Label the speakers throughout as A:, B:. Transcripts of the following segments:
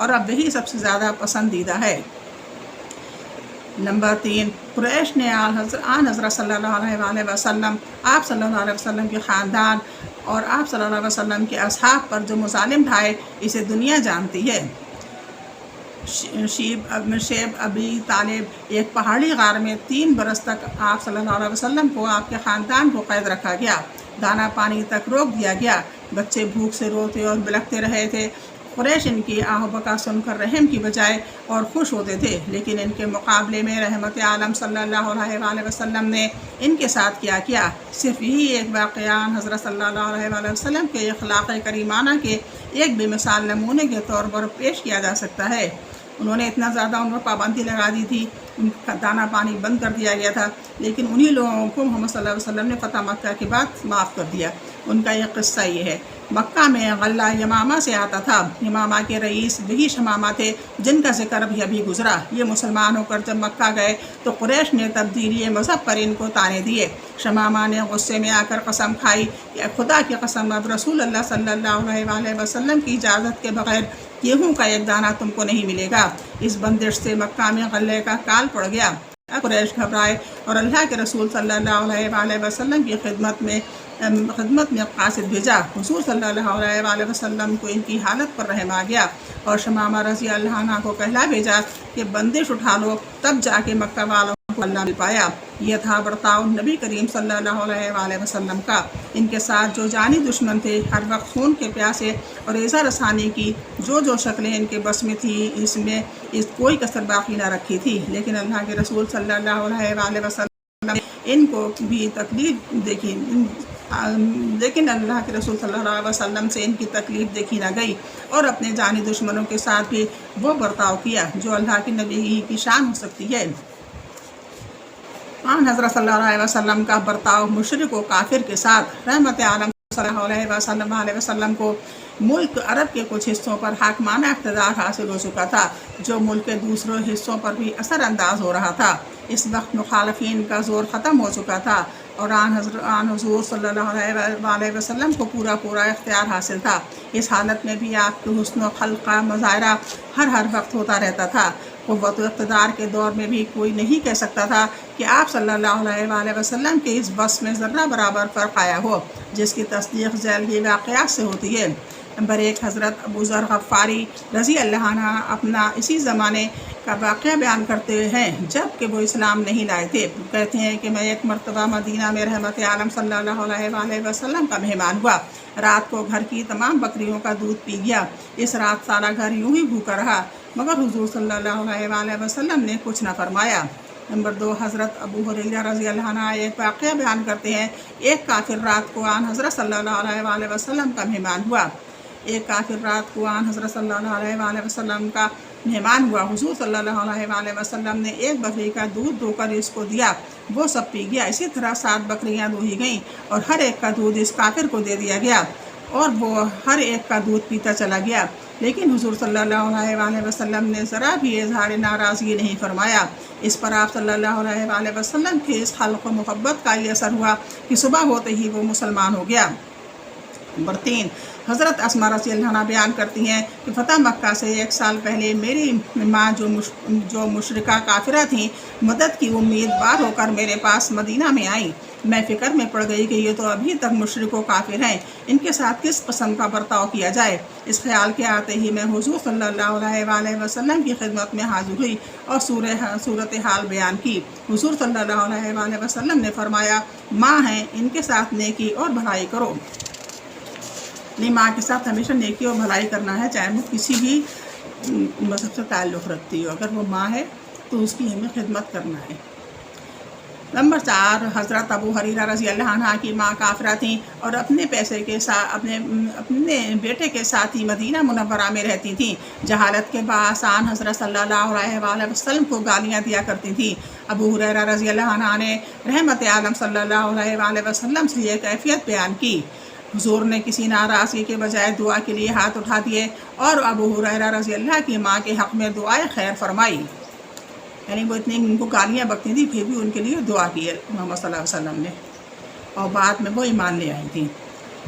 A: اور اب وہی سب سے زیادہ پسندیدہ ہے۔ نمبر 3، قریش نے آن حضرت صلی اللہ علیہ وآلہ وسلم، آپ صلی اللہ علیہ وسلم کے خاندان اور آپ صلی اللہ علیہ وسلم کے اصحاب پر جو مظالم ڈھائے اسے دنیا جانتی ہے۔ شیب ابی طالب ایک پہاڑی غار میں 3 برس تک آپ صلی اللہ علیہ وسلم کو، آپ کے خاندان کو قید رکھا گیا، دانا پانی تک روک دیا گیا، بچے بھوک سے روتے اور بلکتے رہے تھے۔ قریش ان کی آہ و بکا سن کر رحم کی بجائے اور خوش ہوتے تھے، لیکن ان کے مقابلے میں رحمت عالم صلی اللہ علیہ وآلہ وسلم نے ان کے ساتھ کیا صرف یہی ایک واقعہ حضرت صلی اللہ علیہ وآلہ وسلم کے اخلاق کریمانہ کے ایک بے مثال نمونے کے طور پر پیش کیا جا سکتا ہے۔ انہوں نے اتنا زیادہ ان پر پابندی لگا دی تھی، ان کا دانا پانی بند کر دیا گیا تھا، لیکن انہی لوگوں کو محمد صلی اللہ علیہ وسلم نے فتح مکہ کے بعد معاف کر دیا۔ ان کا یہ قصہ یہ ہے، مکہ میں غلہ یمامہ سے آتا تھا، یمامہ کے رئیس وہی شمامہ تھے جن کا ذکر ابھی گزرا۔ یہ مسلمان ہو کر جب مکہ گئے تو قریش نے تبدیلی مذہب پر ان کو طعنے دیے۔ شمامہ نے غصے میں آ کر قسم کھائی کہ خدا کی قسم اب رسول اللہ صلی اللہ علیہ وآلہ وسلم کی اجازت کے بغیر گیہوں کا ایک دانہ تم کو نہیں ملے گا۔ اس بندش سے مکہ میں غلے کا کال پڑ گیا۔ قریش گھبرائے اور اللہ کے رسول صلی اللہ علیہ وآلہ وسلم کی خدمت میں قاصد بھیجا۔ حضور صلی اللہ علیہ وآلہ وسلم کو ان کی حالت پر رحم آ گیا اور شمامہ رضی اللہ عنہ کو کہلا بھیجا کہ بندش اٹھا لو، تب جا کے مکہ والوں کو اللہ مل پایا۔ یہ تھا برتاؤ نبی کریم صلی اللہ علیہ وآلہ وسلم کا۔ ان کے ساتھ جو جانی دشمن تھے، ہر وقت خون کے پیاسے اور ایذا رسانی کی جو شکلیں ان کے بس میں تھی، اس میں کوئی کسر باقی نہ رکھی تھی، لیکن اللہ کے رسول صلی اللہ علیہ وآلہ وسلم نے ان کو بھی تکلیف دیکھی، لیکن اللہ کے رسول صلی اللہ علیہ وسلم سے ان کی تکلیف دیکھی نہ گئی اور اپنے جانی دشمنوں کے ساتھ بھی وہ برتاؤ کیا جو اللہ کے نبی کی شان ہو سکتی ہے۔ حضرت صلی اللہ علیہ وسلم کا برتاؤ مشرک و کافر کے ساتھ، رحمت عالم صلی اللہ علیہ وسلم کو ملک عرب کے کچھ حصوں پر حاکمانہ اقتدار حاصل ہو چکا تھا جو ملک کے دوسرے حصوں پر بھی اثر انداز ہو رہا تھا۔ اس وقت مخالفین کا زور ختم ہو چکا تھا اور آن حضور صلی اللہ علیہ وسلم کو پورا اختیار حاصل تھا۔ اس حالت میں بھی آپ کے حسن و خلق کا مظاہرہ ہر وقت ہوتا رہتا تھا۔ قوت و اقتدار کے دور میں بھی کوئی نہیں کہہ سکتا تھا کہ آپ صلی اللہ علیہ وآلہ وسلم کے اس بس میں ذرہ برابر فرق آیا ہو، جس کی تصدیق ذیل یہ واقعات سے ہوتی ہے۔ نمبر 1، حضرت ابو ذر غفاری رضی اللہ عنہ اپنا اسی زمانے کا واقعہ بیان کرتے ہیں جب کہ وہ اسلام نہیں لائے تھے۔ کہتے ہیں کہ میں ایک مرتبہ مدینہ میں رحمت عالم صلی اللہ علیہ وآلہ وسلم کا مہمان ہوا۔ رات کو گھر کی تمام بکریوں کا دودھ پی گیا۔ اس رات سارا گھر یوں ہی بھوکا رہا، مگر حضور صلی اللہ علیہ وآلہ وسلم نے کچھ نہ فرمایا۔ نمبر 2، حضرت ابو ہریرہ رضی اللہ عنہ ایک واقعہ بیان کرتے ہیں، ایک کافر رات کو آن حضرت صلی اللہ علیہ وآلہ وسلم کا مہمان ہوا۔ حضرت صلی اللہ علیہ وآلہ وسلم کا مہمان ہوا۔ حضور صلی اللہ علیہ وآلہ وسلم نے ایک بکری کا دودھ دھو کر اس کو دیا، وہ سب پی گیا۔ اسی طرح 7 بکریاں دوہی گئیں اور ہر ایک کا دودھ اس کافر کو دے دیا گیا اور وہ ہر ایک کا دودھ پیتا چلا گیا، لیکن حضور صلی اللہ علیہ وآلہ وسلم نے ذرا بھی اظہار ناراضگی نہیں فرمایا۔ اس پر آپ صلی اللہ علیہ وآلہ وسلم کے اس خلق و محبت کا یہ اثر ہوا کہ صبح ہوتے ہی وہ مسلمان ہو گیا۔ نمبر 3، حضرت اسماء رضی اللہ عنہ بیان کرتی ہیں کہ فتح مکہ سے 1 سال پہلے میری ماں جو مشرکہ کافرہ تھیں، مدد کی امید بار ہو کر میرے پاس مدینہ میں آئیں۔ میں فکر میں پڑ گئی کہ یہ تو ابھی تک مشرک و کافر ہیں، ان کے ساتھ کس قسم کا برتاؤ کیا جائے۔ اس خیال کے آتے ہی میں حضور صلی اللہ علیہ وآلہ وسلم کی خدمت میں حاضر ہوئی اور صورتحال بیان کی۔ حضور صلی اللہ علیہ وآلہ وسلم نے فرمایا، ماں ہیں، ان کے ساتھ نیکی اور بھلائی کرو۔ ماں کے ساتھ ہمیشہ نیکی اور بھلائی کرنا ہے، چاہے وہ کسی بھی مذہب سے تعلق رکھتی ہو، اگر وہ ماں ہے تو اس کی ہمیں خدمت کرنا ہے۔ نمبر 4، حضرت ابو ہریرہ رضی اللہ عنہ کی ماں کافرہ تھیں اور اپنے پیسے کے ساتھ اپنے بیٹے کے ساتھ ہی مدینہ منورہ میں رہتی تھیں۔ جہالت کے باعث حضرت صلی اللہ علیہ وآلہ وسلم کو گالیاں دیا کرتی تھیں۔ ابو ہریرہ رضی اللہ عنہ نے رحمت عالم صلی اللہ علیہ وآلہ وسلم سے یہ کیفیت بیان کی۔ حضور نے کسی ناراضگی کے بجائے دعا کے لیے ہاتھ اٹھا دیے اور ابو ہریرہ رضی اللہ کی ماں کے حق میں دعائے خیر فرمائی، یعنی وہ اتنی ان کو گالیاں بکتی تھی پھر بھی ان کے لیے دعا کی محمد صلی اللہ علیہ وسلم نے، اور بعد میں وہ ایمان لے آئی تھیں۔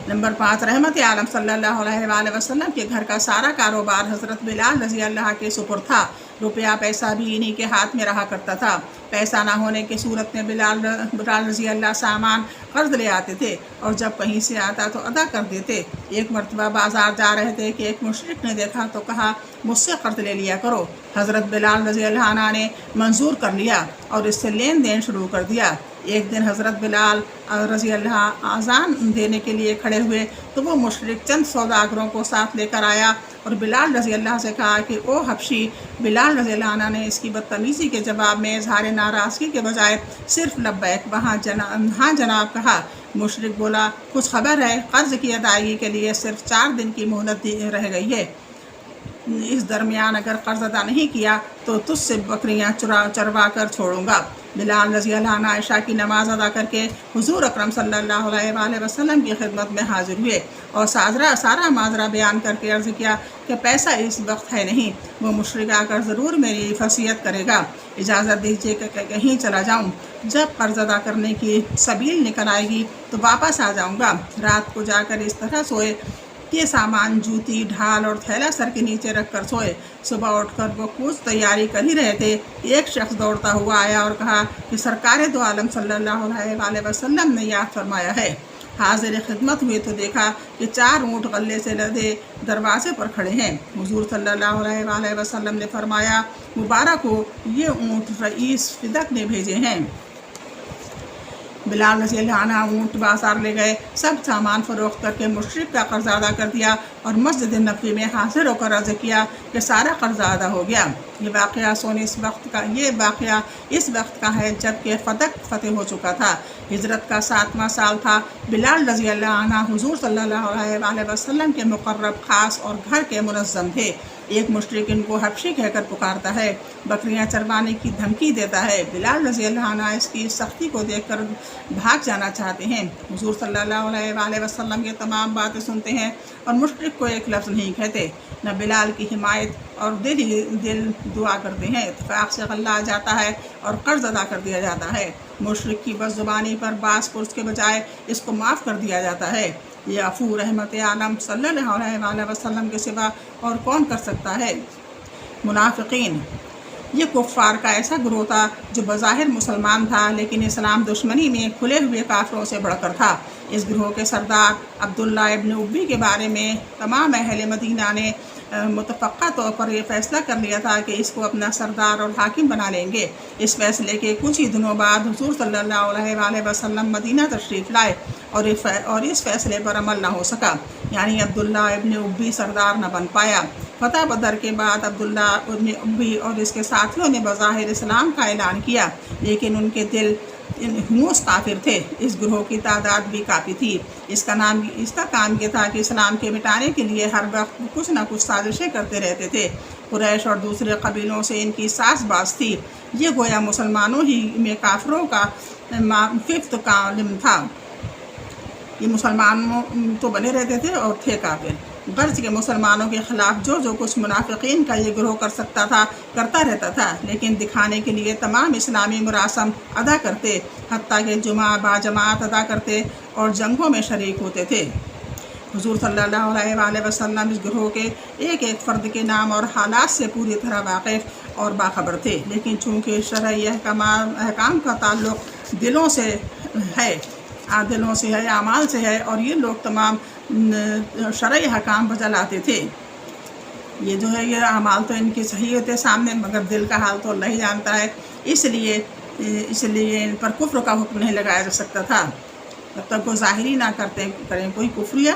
A: نمبر 5، رحمت عالم صلی اللہ علیہ وآلہ وسلم کے گھر کا سارا کاروبار حضرت بلال رضی اللہ کے سپرد تھا۔ روپیہ پیسہ بھی انہی کے ہاتھ میں رہا کرتا تھا۔ پیسہ نہ ہونے کی صورت میں بلال رضی اللہ سامان قرض لے آتے تھے اور جب کہیں سے آتا تو ادا کر دیتے۔ ایک مرتبہ بازار جا رہے تھے کہ ایک مشرک نے دیکھا تو کہا مجھ سے قرض لے لیا کرو۔ حضرت بلال رضی اللہ عنہ نے منظور کر لیا اور اس سے لین دین شروع کر دیا۔ ایک دن حضرت بلال رضی اللہ اذان دینے کے لیے کھڑے ہوئے تو وہ مشرک چند سوداگروں کو ساتھ لے کر آیا اور بلال رضی اللہ سے کہا کہ او حبشی۔ بلال رضی اللہ عنہ نے اس کی بدتمیزی کے جواب میں اظہار ناراضگی کے بجائے صرف لبیک ہاں جناب کہا۔ مشرک بولا کچھ خبر ہے؟ قرض کی ادائیگی کے لیے صرف 4 دن کی مہلت رہ گئی ہے، اس درمیان اگر قرض ادا نہیں کیا تو تجھ سے بکریاں چروا کر چھوڑوں گا۔ بلال رضی اللہ عنہ عشاء کی نماز ادا کر کے حضور اکرم صلی اللہ علیہ وآلہ وسلم کی خدمت میں حاضر ہوئے اور سارا ماجرا بیان کر کے عرض کیا کہ پیسہ اس وقت ہے نہیں، وہ مشرک آ کر ضرور میری وصیت کرے گا، اجازت دیجیے کہ کہیں چلا جاؤں، جب قرض ادا کرنے کی سبیل نکل آئے گی تو واپس آ جاؤں گا۔ رات کو جا کر اس طرح سوئے کہ سامان جوتی ڈھال اور تھیلا سر کے نیچے رکھ کر سوئے۔ صبح اٹھ کر وہ کچھ تیاری کر ہی رہے تھے، ایک شخص دوڑتا ہوا آیا اور کہا کہ سرکار دو عالم صلی اللہ علیہ وآلہ وسلم نے یاد فرمایا ہے۔ حاضر خدمت ہوئے تو دیکھا کہ 4 اونٹ غلے سے لدے دروازے پر کھڑے ہیں۔ حضور صلی اللہ علیہ وآلہ وسلم نے فرمایا مبارک ہو، یہ اونٹ رئیس فدق نے بھیجے ہیں۔ بلال رضی اللہ عنہ اونٹ بازار لے گئے، سب سامان فروخت کر کے مشرک کا قرض ادا کر دیا اور مسجد نبوی میں حاضر ہو کر عرض کیا کہ سارا قرض ادا ہو گیا۔ یہ واقعہ اس وقت کا ہے جب کہ فتح ہو چکا تھا۔ ہجرت کا 7واں سال تھا۔ بلال رضی اللہ عنہ حضور صلی اللہ علیہ وآلہ وسلم کے مقرب خاص اور گھر کے منظم تھے۔ ایک مشرک ان کو حبشی کہہ کر پکارتا ہے، بکریاں چروانے کی دھمکی دیتا ہے۔ بلال رضی اللہ عنہ اس کی سختی کو دیکھ کر بھاگ جانا چاہتے ہیں۔ حضور صلی اللہ علیہ وآلہ وسلم یہ تمام باتیں سنتے ہیں اور مشرک کو ایک لفظ نہیں کہتے، نہ بلال کی حمایت اور دل دعا کرتے ہیں۔ اتفاق سے غلہ آ جاتا ہے اور قرض ادا کر دیا جاتا ہے۔ مشرک کی بد زبانی پر باس پرس کے بجائے اس کو معاف کر دیا جاتا ہے۔ یہ عفو رحمت عالم صلی اللہ علیہ وآلہ وسلم کے سوا اور کون کر سکتا ہے؟ منافقین، یہ کفار کا ایسا گروہ تھا جو بظاہر مسلمان تھا لیکن اسلام دشمنی میں کھلے ہوئے کافروں سے بڑھ کر تھا۔ اس گروہ کے سردار عبداللہ ابن ابی کے بارے میں تمام اہل مدینہ نے متفقہ طور پر یہ فیصلہ کر لیا تھا کہ اس کو اپنا سردار اور حاکم بنا لیں گے۔ اس فیصلے کے کچھ ہی دنوں بعد حضور صلی اللہ علیہ وآلہ وسلم مدینہ تشریف لائے اور اس فیصلے پر عمل نہ ہو سکا، یعنی عبداللہ ابن ابی سردار نہ بن پایا۔ فتح بدر کے بعد عبداللہ ابن ابی اور اس کے ساتھیوں نے بظاہر اسلام کا اعلان کیا لیکن ان کے دل ہنوس کافر تھے۔ اس گروہ کی تعداد بھی کافی تھی۔ اس کا کام یہ تھا کہ اسلام کے مٹانے کے لیے ہر وقت کچھ نہ کچھ سازشیں کرتے رہتے تھے۔ قریش اور دوسرے قبیلوں سے ان کی ساز باز تھی۔ یہ گویا مسلمانوں ہی میں کافروں کا ففت کالم تھا۔ یہ مسلمان تو بنے رہتے تھے اور تھے کافر۔ غرض کے مسلمانوں کے خلاف جو کچھ منافقین کا یہ گروہ کر سکتا تھا کرتا رہتا تھا، لیکن دکھانے کے لیے تمام اسلامی مراسم ادا کرتے، حتیٰ کہ جمعہ باجماعت ادا کرتے اور جنگوں میں شریک ہوتے تھے۔ حضور صلی اللہ علیہ وآلہ وسلم اس گروہ کے ایک فرد کے نام اور حالات سے پوری طرح واقف اور باخبر تھے، لیکن چونکہ شرعی احکام کا تعلق دلوں سے ہے، اعمال سے ہے، اور یہ لوگ تمام شرعی احکام بجا لاتے تھے۔ یہ جو ہے یہ اعمال تو ان کی صحیح ہوتے سامنے، مگر دل کا حال تو اللہ ہی جانتا ہے۔ اس لیے ان پر کفر کا حکم نہیں لگایا جا سکتا تھا۔ جب تک وہ ظاہری نہ کریں کوئی کفریہ،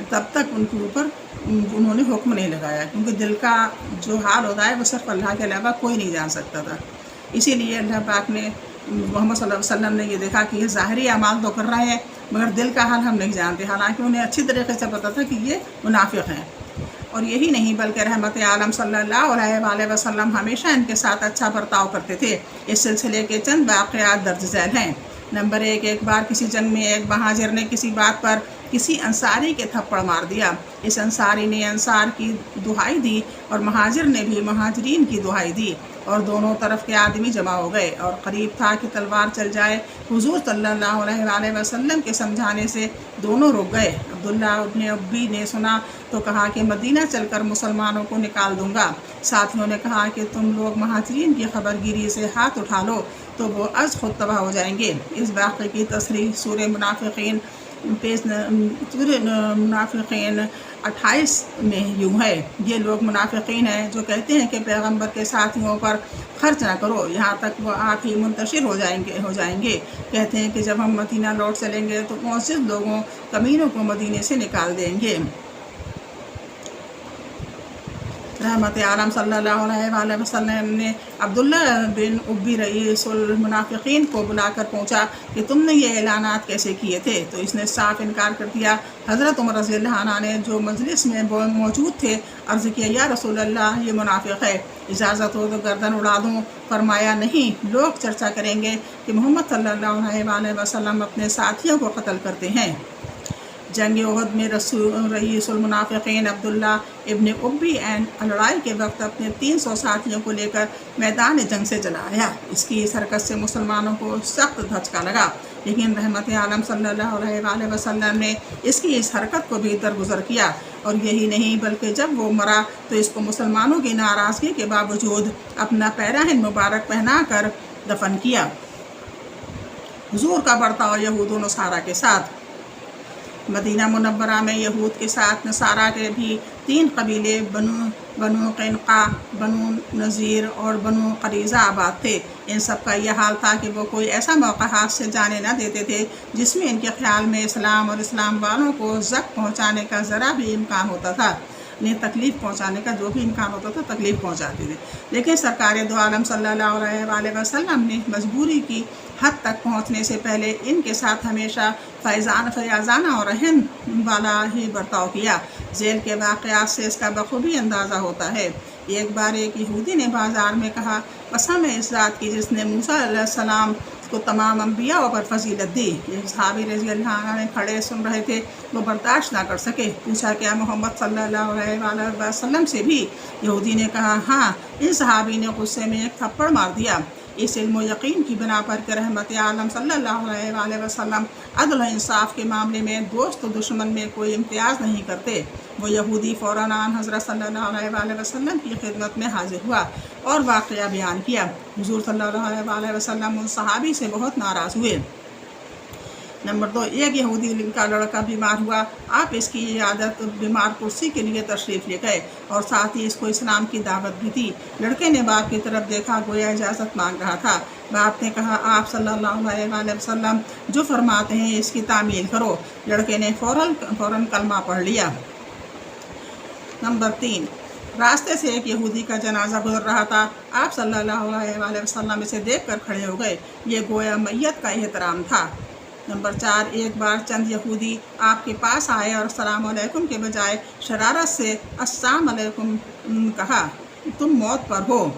A: تب تک ان کے اوپر انہوں نے حکم نہیں لگایا، کیونکہ دل کا جو حال ہوتا ہے وہ صرف اللہ کے علاوہ کوئی نہیں جان سکتا تھا۔ اسی لیے اللہ پاک نے محمد صلی اللہ علیہ وسلم نے یہ دیکھا کہ یہ ظاہری اعمال تو کر رہے ہیں مگر دل کا حال ہم نہیں جانتے، حالانکہ انہیں اچھی طریقے سے پتہ تھا کہ یہ منافق ہیں۔ اور یہی نہیں بلکہ رحمت عالم صلی اللہ علیہ وآلہ وسلم ہمیشہ ان کے ساتھ اچھا برتاؤ کرتے تھے۔ اس سلسلے کے چند واقعات درج ذیل ہیں۔ نمبر 1، ایک بار کسی جنگ میں ایک مہاجر نے کسی بات پر کسی انصاری کے تھپڑ مار دیا۔ اس انصاری نے انصار کی دہائی دی اور مہاجر نے بھی مہاجرین کی دہائی دی، اور دونوں طرف کے آدمی جمع ہو گئے اور قریب تھا کہ تلوار چل جائے۔ حضور صلی اللہ علیہ وآلہ وسلم کے سمجھانے سے دونوں رک گئے۔ عبداللہ ابن ابی نے سنا تو کہا کہ مدینہ چل کر مسلمانوں کو نکال دوں گا۔ ساتھیوں نے کہا کہ تم لوگ مہاجرین کی خبر گیری سے ہاتھ اٹھا لو تو وہ از خود تباہ ہو جائیں گے۔ اس واقعے کی تصریح سورہ منافقین سورہ منافقین 28 میں یوں ہے: یہ لوگ منافقین ہیں جو کہتے ہیں کہ پیغمبر کے ساتھیوں پر خرچ نہ کرو یہاں تک وہ آپ ہی منتشر ہو جائیں گے۔ کہتے ہیں کہ جب ہم مدینہ لوٹ چلیں گے تو معزز لوگوں کمینوں کو مدینے سے نکال دیں گے۔ رحمت عالم صلی اللہ علیہ وآلہ وسلم نے عبداللہ بن ابی رئیس المنافقین کو بلا کر پوچھا کہ تم نے یہ اعلانات کیسے کیے تھے؟ تو اس نے صاف انکار کر دیا۔ حضرت عمر رضی اللہ عنہ نے جو مجلس میں موجود تھے عرض کیا، یا رسول اللہ، یہ منافق ہے، اجازت ہو تو گردن اڑا دوں؟ فرمایا، نہیں، لوگ چرچا کریں گے کہ محمد صلی اللہ علیہ وآلہ وسلم اپنے ساتھیوں کو قتل کرتے ہیں۔ جنگ احد میں رئیس المنافقین عبداللہ ابن ابی لڑائی کے وقت اپنے 300 ساتھیوں کو لے کر میدان جنگ سے چلا آیا۔ اس کی اس حرکت سے مسلمانوں کو سخت دھچکا لگا، لیکن رحمت عالم صلی اللہ علیہ وآلہ وسلم نے اس کی اس حرکت کو بھی درگزر کیا، اور یہی نہیں بلکہ جب وہ مرا تو اس کو مسلمانوں کی ناراضگی کے باوجود اپنا پیراہن مبارک پہنا کر دفن کیا۔ حضور کا برتاؤ یہود و نصارہ کے ساتھ۔ مدینہ منورہ میں یہود کے ساتھ نصارہ کے بھی 3 قبیلے بنو قینقاع، بنو نذیر اور بنو قریظہ آباد تھے۔ ان سب کا یہ حال تھا کہ وہ کوئی ایسا موقع ہاتھ سے جانے نہ دیتے تھے جس میں ان کے خیال میں اسلام اور اسلام والوں کو زخم پہنچانے کا ذرا بھی امکان ہوتا تھا۔ انہیں تکلیف پہنچانے کا جو بھی امکان ہوتا تھا تکلیف پہنچاتے تھے، لیکن سرکار دو عالم صلی اللہ علیہ وآلہ وسلم نے مجبوری کی حد تک پہنچنے سے پہلے ان کے ساتھ ہمیشہ فیاضانہ اور رحم والا ہی برتاؤ کیا۔ ذیل کے واقعات سے اس کا بخوبی اندازہ ہوتا ہے۔ ایک بار ایک یہودی نے بازار میں کہا، قسم ہے اس ذات کی جس نے موسیٰ علیہ السلام کو تمام انبیاء پر فضیلت دی۔ ایک صحابی رضی اللہ عنہ میں کھڑے سن رہے تھے، وہ برداشت نہ کر سکے، پوچھا، کیا محمد صلی اللہ علیہ وآلہ وسلم سے بھی؟ یہودی نے کہا، ہاں۔ ان صحابی نے غصے میں ایک تھپڑ مار دیا۔ اس علم و یقین کی بنا پر کہ رحمت عالم صلی اللہ علیہ وآلہ وسلم عدل و انصاف کے معاملے میں دوست و دشمن میں کوئی امتیاز نہیں کرتے، وہ یہودی فوراً حضرت صلی اللہ علیہ وآلہ وسلم کی خدمت میں حاضر ہوا اور واقعہ بیان کیا۔ حضور صلی اللہ علیہ وآلہ وسلم ان صحابی سے بہت ناراض ہوئے۔ نمبر 2، ایک یہودی کا لڑکا بیمار ہوا، آپ اس کی عیادت بیمار پرسی کے لیے تشریف لے گئے اور ساتھ ہی اس کو اسلام کی دعوت بھی دی۔ لڑکے نے باپ کی طرف دیکھا، گویا اجازت مانگ رہا تھا۔ باپ نے کہا، آپ صلی اللہ علیہ وآلہ وسلم جو فرماتے ہیں اس کی تعمیل کرو۔ لڑکے نے فوراً کلمہ پڑھ لیا۔ نمبر 3، راستے سے ایک یہودی کا جنازہ گزر رہا تھا، آپ صلی اللہ علیہ وآلہ وسلم اسے دیکھ کر کھڑے ہو گئے، یہ گویا میت کا احترام تھا۔ نمبر 4، ایک بار چند یہودی آپ کے پاس آئے اور السلام علیکم کے بجائے شرارت سے السلام علیکم کہا، تم موت پر ہو۔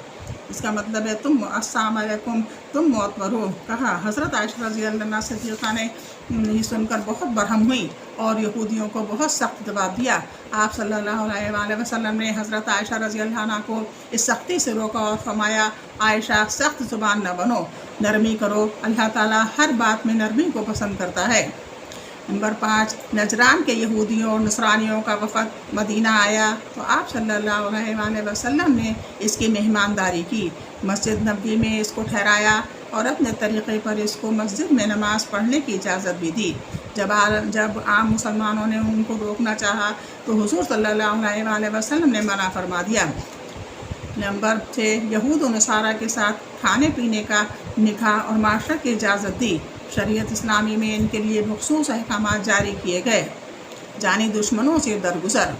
A: اس کا مطلب ہے السلام علیکم، تم موت پر ہو کہا۔ حضرت عائشہ رضی اللہ عنہا صدیقہ نے یہ سن کر بہت برہم ہوئی اور یہودیوں کو بہت سخت جواب دیا۔ آپ صلی اللہ علیہ وآلہ وسلم نے حضرت عائشہ رضی اللہ عنہا کو اس سختی سے روکا اور فرمایا، عائشہ، سخت زبان نہ بنو، نرمی کرو، اللہ تعالیٰ ہر بات میں نرمی کو پسند کرتا ہے۔ نمبر 5، نجران کے یہودیوں اور نصرانیوں کا وفد مدینہ آیا تو آپ صلی اللہ علیہ وآلہ وسلم نے اس کی مہمانداری کی، مسجد نبوی میں اس کو ٹھہرایا اور اپنے طریقے پر اس کو مسجد میں نماز پڑھنے کی اجازت بھی دی۔ جب عام مسلمانوں نے ان کو روکنا چاہا تو حضور صلی اللہ علیہ وآلہ وسلم نے منع فرما دیا۔ نمبر 6، یہود و نصارہ کے ساتھ کھانے پینے کا نکاح اور معاشرت کی اجازت دی۔ شریعت اسلامی میں ان کے لیے مخصوص احکامات جاری کیے گئے۔ جانی دشمنوں سے درگزر،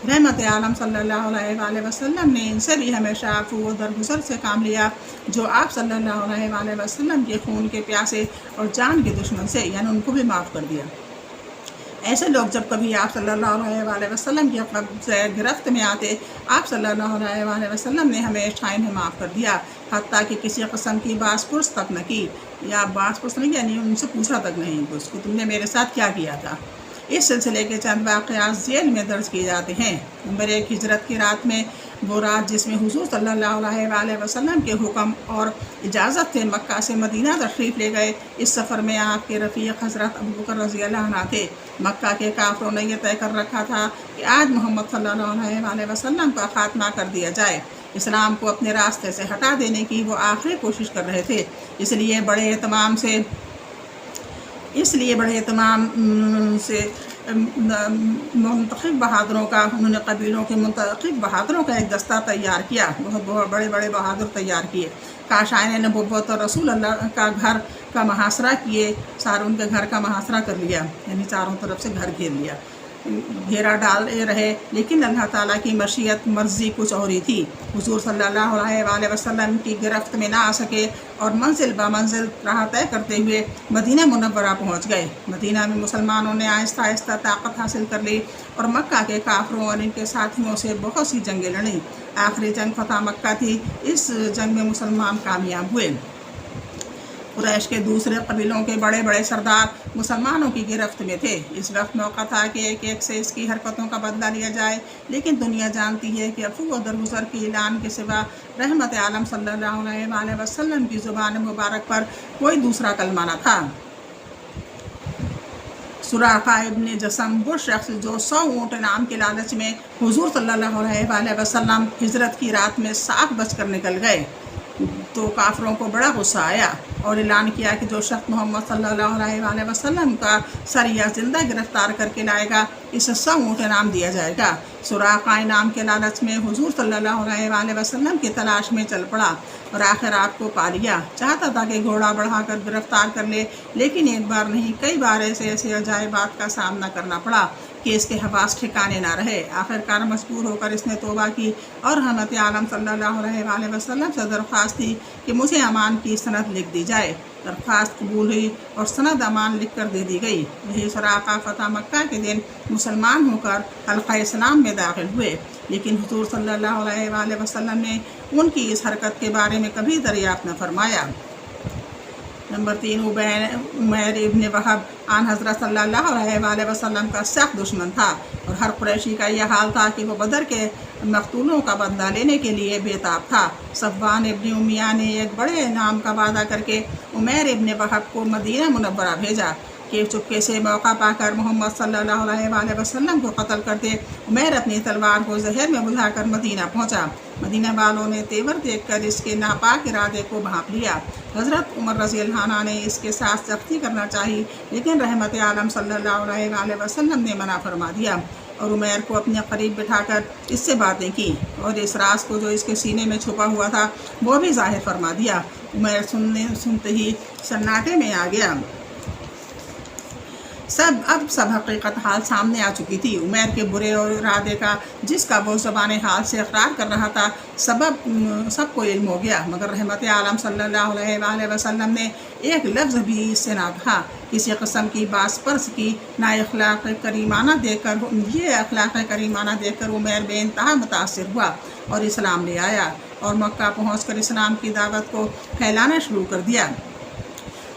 A: رحمت عالم صلی اللہ علیہ وآلہ وسلم نے ان سے بھی ہمیشہ عفو و درگزر سے کام لیا جو آپ صلی اللہ علیہ وآلہ وسلم کے خون کے پیاسے اور جان کے دشمن سے، یعنی ان کو بھی معاف کر دیا۔ ایسے لوگ جب کبھی آپ صلی اللہ علیہ وآلہ وسلم کی گرفت میں آتے، آپ صلی اللہ علیہ وآلہ وسلم نے ہمیشہ انہیں معاف کر دیا، حتیٰ کہ کسی قسم کی باس پرس تک نہ کی، یا باس پرس نہیں، یعنی ان سے پوچھا تک نہیں اس کو، تم نے میرے ساتھ کیا کیا تھا۔ اس سلسلے کے چند واقعات ذیل میں درج کیے جاتے ہیں۔ نمبر 1، ہجرت کی رات میں وہ رات جس میں حضور صلی اللہ علیہ وآلہ وسلم کے حکم اور اجازت سے مکہ سے مدینہ تشریف لے گئے۔ اس سفر میں آپ کے رفیق حضرت ابوبکر رضی اللہ عنہ تھے۔ مکہ کے کافروں نے یہ طے کر رکھا تھا کہ آج محمد صلی اللہ علیہ وآلہ وسلم کا خاتمہ کر دیا جائے۔ اسلام کو اپنے راستے سے ہٹا دینے کی وہ آخری کوشش کر رہے تھے۔ اس لیے بڑے اہتمام سے منتخب بہادروں کا انہوں نے قبیلوں کے منتخب بہادروں کا ایک دستہ تیار کیا، بہت بڑے بڑے بہادر تیار کیے۔ کاشائن نبوت اور رسول اللہ کا گھر کا محاصرہ کیے، ان کے گھر کا محاصرہ کر لیا، یعنی چاروں طرف سے گھر گھیرا ڈالے رہے، لیکن اللہ تعالیٰ کی مشیت مرضی کچھ اور ہی تھی۔ حضور صلی اللہ علیہ وآلہ وسلم کی گرفت میں نہ آ سکے اور منزل بمنزل راہ طے کرتے ہوئے مدینہ منورہ پہنچ گئے۔ مدینہ میں مسلمانوں نے آہستہ آہستہ طاقت حاصل کر لی اور مکہ کے کافروں اور ان کے ساتھیوں سے بہت سی جنگیں لڑیں۔ آخری جنگ فتح مکہ تھی۔ اس جنگ میں مسلمان کامیاب ہوئے۔ قریش کے دوسرے قبیلوں کے بڑے بڑے سردار مسلمانوں کی گرفت میں تھے۔ اس وقت موقع تھا کہ ایک ایک سے اس کی حرکتوں کا بدلہ لیا جائے، لیکن دنیا جانتی ہے کہ عفو و درگزر کے اعلان کے سوا رحمت عالم صلی اللہ علیہ وآلہ وسلم کی زبان مبارک پر کوئی دوسرا کلمہ نہ تھا۔ سراقہ ابن جسم وہ شخص جو 100 اونٹ انعام کے لالچ میں حضور صلی اللہ علیہ وآلہ وسلم ہجرت کی رات میں 7 بج کر نکل گئے، تو کافروں کو بڑا غصہ آیا اور اعلان کیا کہ جو شخص محمد صلی اللہ علیہ وآلہ وسلم کا سریہ زندہ گرفتار کر کے لائے گا، اسے 100 اونٹ انعام دیا جائے گا۔ سراقہ انعام کے لالچ میں حضور صلی اللہ علیہ وآلہ وسلم کی تلاش میں چل پڑا اور آخر آپ کو پا لیا۔ چاہتا تھا کہ گھوڑا بڑھا کر گرفتار کر لے، لیکن ایک بار نہیں کئی بار ایسے عجائبات کا سامنا کرنا پڑا کہ اس کے حواس ٹھکانے نہ رہے۔ آخرکار مجبور ہو کر اس نے توبہ کی اور رحمت عالم صلی اللہ علیہ وآلہ وسلم سے درخواست کی کہ مجھے امان کی سند لکھ دی جائے۔ درخواست قبول ہوئی اور سند امان لکھ کر دے دی گئی۔ یہی سراقہ فتح مکہ کے دن مسلمان ہو کر حلقہ اسلام میں داخل ہوئے، لیکن حضور صلی اللہ علیہ وآلہ وسلم نے ان کی اس حرکت کے بارے میں کبھی دریافت نہ فرمایا۔ نمبر 3، عمیر ابن وہب آن حضرت صلی اللہ علیہ وآلہ وسلم کا سخت دشمن تھا اور ہر قریشی کا یہ حال تھا کہ وہ بدر کے مقتولوں کا بدلہ لینے کے لیے بےتاب تھا۔ صفوان ابن امیہ نے ایک بڑے انعام کا وعدہ کر کے عمیر ابن وہب کو مدینہ منورہ بھیجا کہ چپکے سے موقع پا کر محمد صلی اللہ علیہ وآلہ وسلم کو قتل کر دے۔ عمیر اپنی تلوار کو زہر میں بجھا کر مدینہ پہنچا۔ مدینہ والوں نے تیور دیکھ کر اس کے ناپاک ارادے کو بھانپ لیا۔ حضرت عمر رضی اللہ عنہ نے اس کے ساتھ سختی کرنا چاہی، لیکن رحمت عالم صلی اللہ علیہ وآلہ وسلم نے منع فرما دیا اور عمیر کو اپنے قریب بٹھا کر اس سے باتیں کی اور اس راز کو جو اس کے سینے میں چھپا ہوا تھا وہ بھی ظاہر فرما دیا۔ عمیر سنتے ہی سناٹے میں آ گیا۔ اب سب حقیقت حال سامنے آ چکی تھی۔ عمیر کے برے اور ارادے کا جس کا وہ زبان حال سے اقرار کر رہا تھا سب کو علم ہو گیا، مگر رحمت عالم صلی اللہ علیہ وآلہ وسلم نے ایک لفظ بھی اس سے نہ کہا۔ کسی قسم کی باس پرس کی نہ اخلاق کریمانہ دیکھ کر عمیر بے انتہا متاثر ہوا اور اسلام لے آیا اور مکہ پہنچ کر اسلام کی دعوت کو پھیلانا شروع کر دیا۔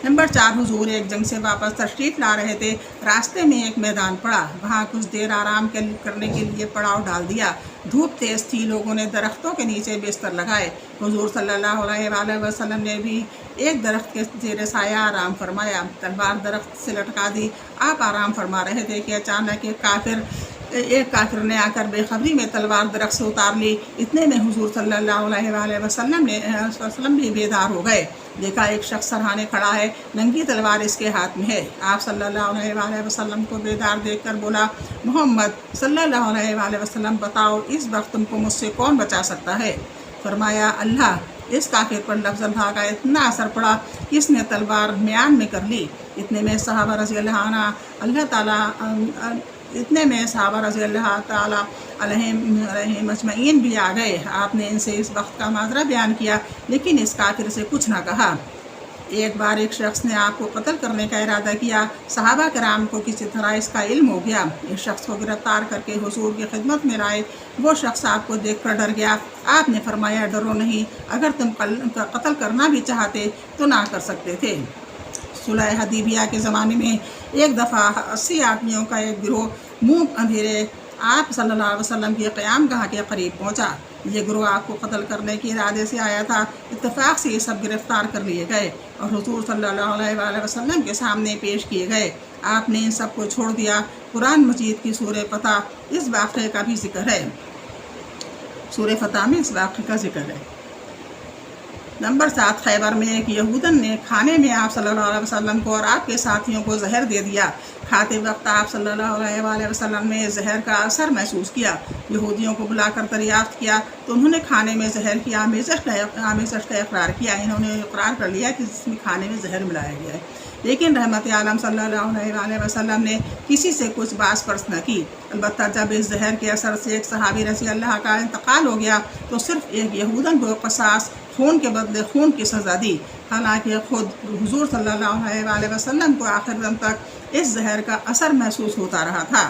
A: نمبر 4، حضور ایک جنگ سے واپس تشریف لا رہے تھے۔ راستے میں ایک میدان پڑا، وہاں کچھ دیر آرام کرنے کے لیے پڑاؤ ڈال دیا۔ دھوپ تیز تھی، لوگوں نے درختوں کے نیچے بستر لگائے۔ حضور صلی اللہ علیہ وآلہ وسلم نے بھی ایک درخت کے زیر سایہ آرام فرمایا، تلوار درخت سے لٹکا دی۔ آپ آرام فرما رہے تھے کہ اچانک ایک کافر نے آ کر بے خبری میں تلوار درخت سے اتار لی۔ اتنے میں حضور صلی اللہ علیہ وآلہ وسلم بھی بیدار ہو گئے۔ دیکھا ایک شخص سرہانے کھڑا ہے، ننگی تلوار اس کے ہاتھ میں ہے۔ آپ صلی اللہ علیہ وآلہ وسلم کو بیدار دیکھ کر بولا، محمد صلی اللہ علیہ وآلہ وسلم بتاؤ اس وقت تم کو مجھ سے کون بچا سکتا ہے؟ فرمایا، اللہ۔ اس کافر پر لفظ الحا کا اتنا اثر پڑا کہ اس نے تلوار میان میں کر لی۔ اتنے میں صحابہ رضی اللہ تعالیٰ علیہم اجمعین بھی آ گئے۔ آپ نے ان سے اس وقت کا ماجرا بیان کیا، لیکن اس کافر سے کچھ نہ کہا۔ ایک بار ایک شخص نے آپ کو قتل کرنے کا ارادہ کیا۔ صحابہ کرام کو کسی طرح اس کا علم ہو گیا۔ اس شخص کو گرفتار کر کے حضور کی خدمت میں لائے۔ وہ شخص آپ کو دیکھ کر ڈر گیا۔ آپ نے فرمایا، ڈرو نہیں، اگر تم قتل کرنا بھی چاہتے تو نہ کر سکتے تھے۔ صلح حدیبیہ کے زمانے میں ایک دفعہ 80 آدمیوں کا ایک گروہ منہ اندھیرے آپ صلی اللہ علیہ وسلم کی قیام گاہ کے قریب پہنچا۔ یہ گروہ آپ کو قتل کرنے کے ارادے سے آیا تھا۔ اتفاق سے یہ سب گرفتار کر لیے گئے اور حضور صلی اللہ علیہ وسلم کے سامنے پیش کیے گئے۔ آپ نے ان سب کو چھوڑ دیا۔ قرآن مجید کی سورہ فتح اس واقعے کا بھی ذکر ہے۔ سورہ فتح میں اس واقعے کا ذکر ہے۔ نمبر 7، خیبر میں ایک یہودن نے کھانے میں آپ صلی اللہ علیہ وسلم کو اور آپ کے ساتھیوں کو زہر دے دیا۔ کھاتے وقت آپ صلی اللہ علیہ وسلم نے زہر کا اثر محسوس کیا۔ یہودیوں کو بلا کر دریافت کیا تو انہوں نے کھانے میں زہر کی آمیزش کا اقرار کیا۔ انہوں نے اقرار کر لیا کہ جس میں کھانے میں زہر ملایا گیا ہے، لیکن رحمت عالم صلی اللہ علیہ وسلم نے کسی سے کچھ باس پرس نہ کی۔ البتہ جب اس زہر کے اثر سے ایک صحابی رضی اللہ کا انتقال ہو گیا تو صرف ایک یہودن کو قصاص، خون کے بدلے خون کی سزا دی، حالانکہ خود حضور صلی اللہ علیہ وسلم کو آخر دم تک اس زہر کا اثر محسوس ہوتا رہا تھا۔